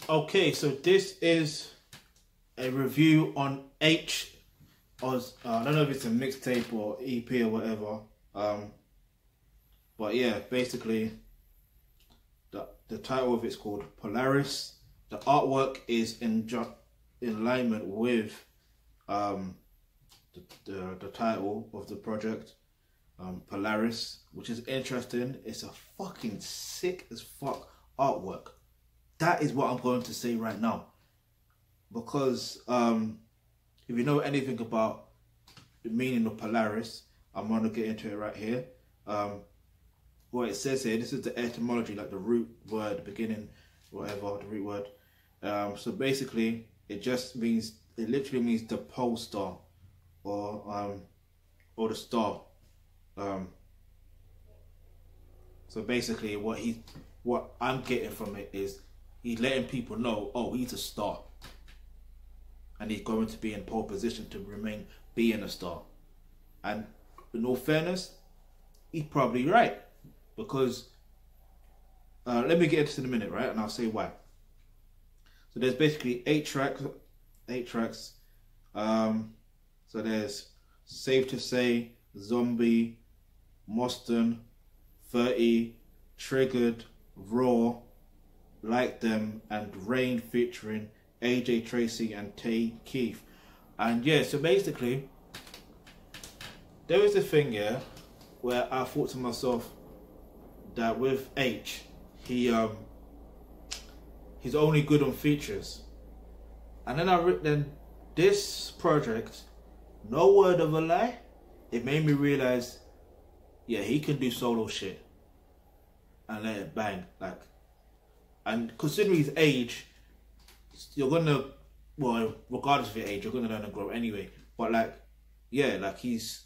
Okay, so this is a review on Aitch. I don't know if it's a mixtape or EP or whatever. But yeah, basically, the title of it's called Polaris. The artwork is in alignment with the title of the project, Polaris, which is interesting. It's a fucking sick as fuck artwork. That is what I'm going to say right now, because if you know anything about the meaning of Polaris, I'm going to get into it right here. What it says here, this is the etymology, like the root word, beginning, whatever, the root word. So basically, it literally means the pole star, or the star. So basically, what I'm getting from it is he's letting people know, oh, he's a star, and he's going to be in pole position to remain being a star. And in all fairness, he's probably right, because let me get into it in a minute, right? And I'll say why. So there's basically 8 tracks. So there's Safe to Say, Zombie, Moston, 30, Triggered, Raw, Like Them, and Rain featuring AJ Tracy and Tay Keith. And yeah, so basically, there is a thing here where I thought to myself that with Aitch, he's only good on features. And then this project, no word of a lie, it made me realize, yeah, he can do solo shit and let it bang. Like, and considering his age, you're gonna, well, regardless of your age, you're gonna learn and grow anyway. But like, yeah, like he's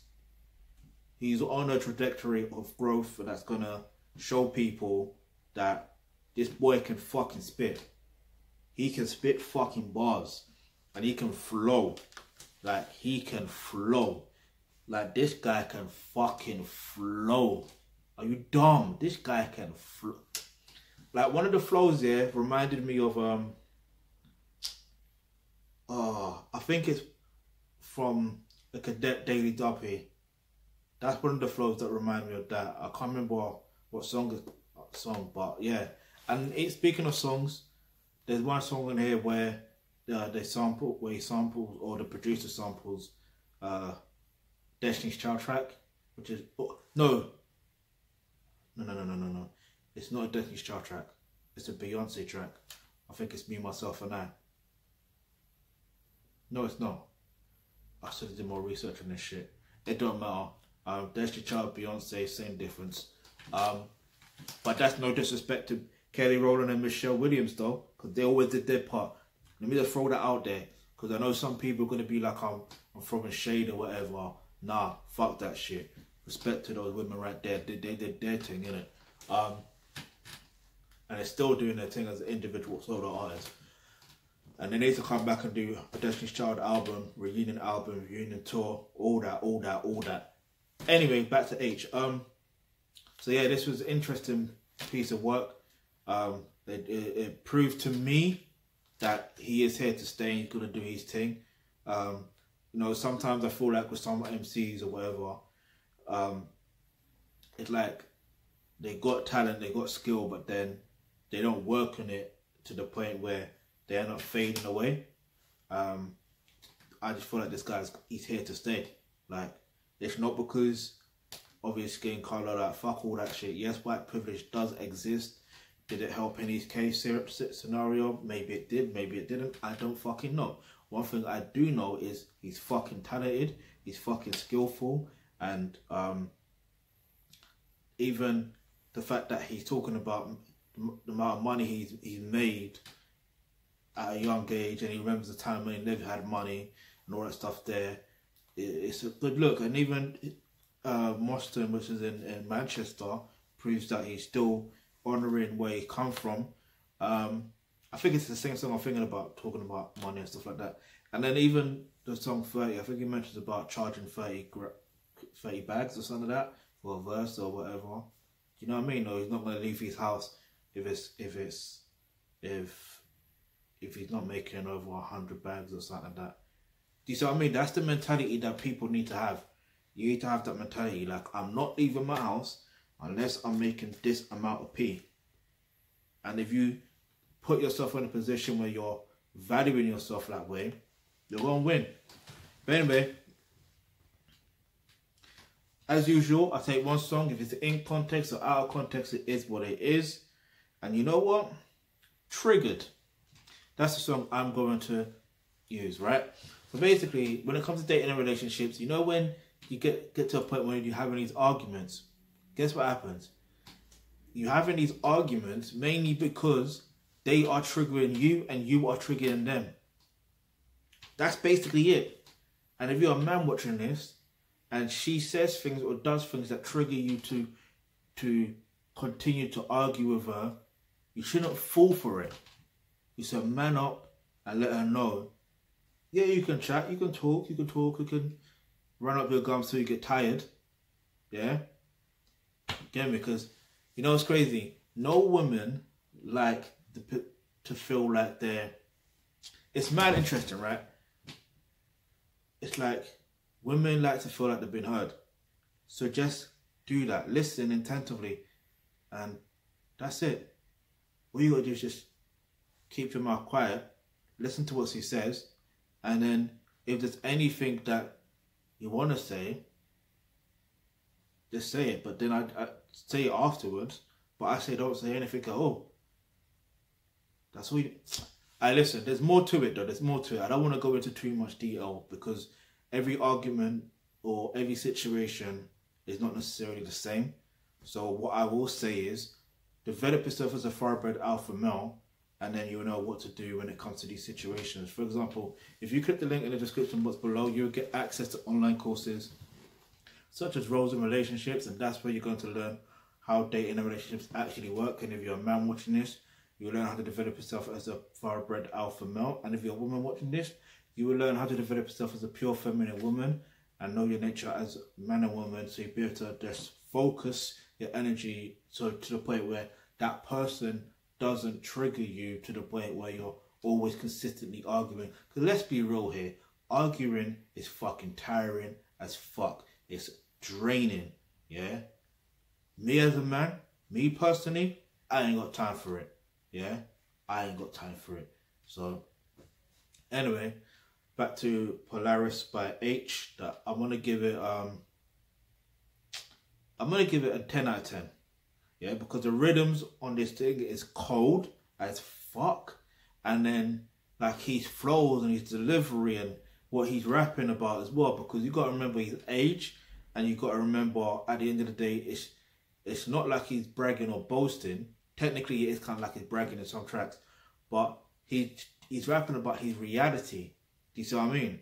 on a trajectory of growth, and that's gonna show people that this boy can fucking spit. He can spit fucking bars, and he can flow. Like, he can flow. Like, this guy can fucking flow. Are you dumb? This guy can flow. Like, one of the flows there reminded me of I think it's from the Cadet Daily Duppy. That's one of the flows that remind me of that. I can't remember what song, but yeah. And speaking of songs, there's one song in here where he samples, or the producer samples, Destiny's Child track, which is no. It's not a Destiny's Child track. It's a Beyonce track. I think it's Me, Myself, and I. No, it's not. I should have done more research on this shit. It don't matter. Destiny's Child, Beyonce, same difference. But that's no disrespect to Kelly Rowland and Michelle Williams though, because they always did their part. Let me just throw that out there, because I know some people are gonna be like, I'm throwing shade or whatever. Nah, fuck that shit. Respect to those women right there. They did their thing, innit? And they're still doing their thing as an individual solo artist. And they need to come back and do a Destiny's Child album, reunion tour, all that. Anyway, back to Aitch. So yeah, this was an interesting piece of work. It proved to me that he is here to stay. He's gonna do his thing. You know, sometimes I feel like with some MCs or whatever, it's like they got talent, they got skill, but then they don't work on it to the point where they are not fading away. I just feel like he's here to stay. Like, it's not because obviously getting colour, like, fuck all that shit. Yes, white privilege does exist. Did it help in his case scenario? Maybe it did, maybe it didn't. I don't fucking know. One thing I do know is he's fucking talented, he's fucking skillful, and even the fact that he's talking about the amount of money he's made at a young age, and he remembers the time when he never had money and all that stuff there. It's a good look. And even Moston, which is in Manchester, proves that he's still honouring where he come from. I think it's the same song I'm thinking about, talking about money and stuff like that. And then even the song 30, I think he mentions about charging 30 bags or something like that for a verse or whatever. You know what I mean? Or he's not going to leave his house if if he's not making over 100 bags or something like that. Do you see what I mean? That's the mentality that people need to have. You need to have that mentality. Like, I'm not leaving my house unless I'm making this amount of P. And if you put yourself in a position where you're valuing yourself that way, you're going to win. But anyway, as usual, I take one song. If it's in context or out of context, it is what it is. And you know what? Triggered. That's the song I'm going to use, right? So basically, when it comes to dating and relationships, you know when you get to a point where you're having these arguments, guess what happens? You're having these arguments mainly because they are triggering you and you are triggering them. That's basically it. And if you're a man watching this and she says things or does things that trigger you to continue to argue with her, you shouldn't fall for it. You should man up and let her know. Yeah, you can chat, you can talk, you can run up your gums till you get tired. Yeah? Get me? Because, you know, it's crazy. No women like to feel like they're... It's mad interesting, right? It's like women like to feel like they've been heard. So just do that. Listen attentively. And that's it. All you got to do is just keep your mouth quiet. Listen to what she says. And then if there's anything that you want to say, just say it. But then I say it afterwards. But I say don't say anything at all. That's all you... listen, there's more to it though. There's more to it. I don't want to go into too much detail because every argument or every situation is not necessarily the same. So what I will say is develop yourself as a thoroughbred alpha male, and then you'll know what to do when it comes to these situations. For example, if you click the link in the description box below, you'll get access to online courses such as roles and relationships, and that's where you're going to learn how dating and relationships actually work. And if you're a man watching this, you'll learn how to develop yourself as a thoroughbred alpha male. And if you're a woman watching this, you will learn how to develop yourself as a pure feminine woman and know your nature as man and woman, so you'll be able to just focus your energy to the point where that person doesn't trigger you to the point where you're always consistently arguing. Because let's be real here, arguing is fucking tiring as fuck. It's draining, yeah? Me as a man, me personally, I ain't got time for it, yeah? I ain't got time for it. So, anyway, back to Polaris by Aitch. That I'm gonna give it a 10 out of 10. Yeah, because the rhythms on this thing is cold as fuck. And then like his flows and his delivery and what he's rapping about as well. Because you gotta remember his age, and you gotta remember at the end of the day, it's not like he's bragging or boasting. Technically it is kind of like he's bragging in some tracks, but he's rapping about his reality. Do you see what I mean?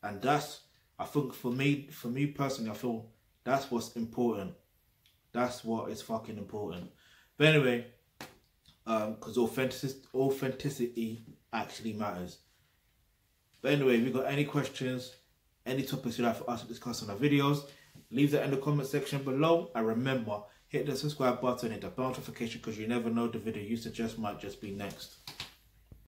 And that's, I think for me personally, I feel that's what's important. That's what is fucking important. But anyway, because authenticity actually matters. But anyway, if you've got any questions, any topics you'd like for us to discuss on our videos, leave that in the comment section below. And remember, hit the subscribe button, hit the bell notification, because you never know, the video you suggest might just be next.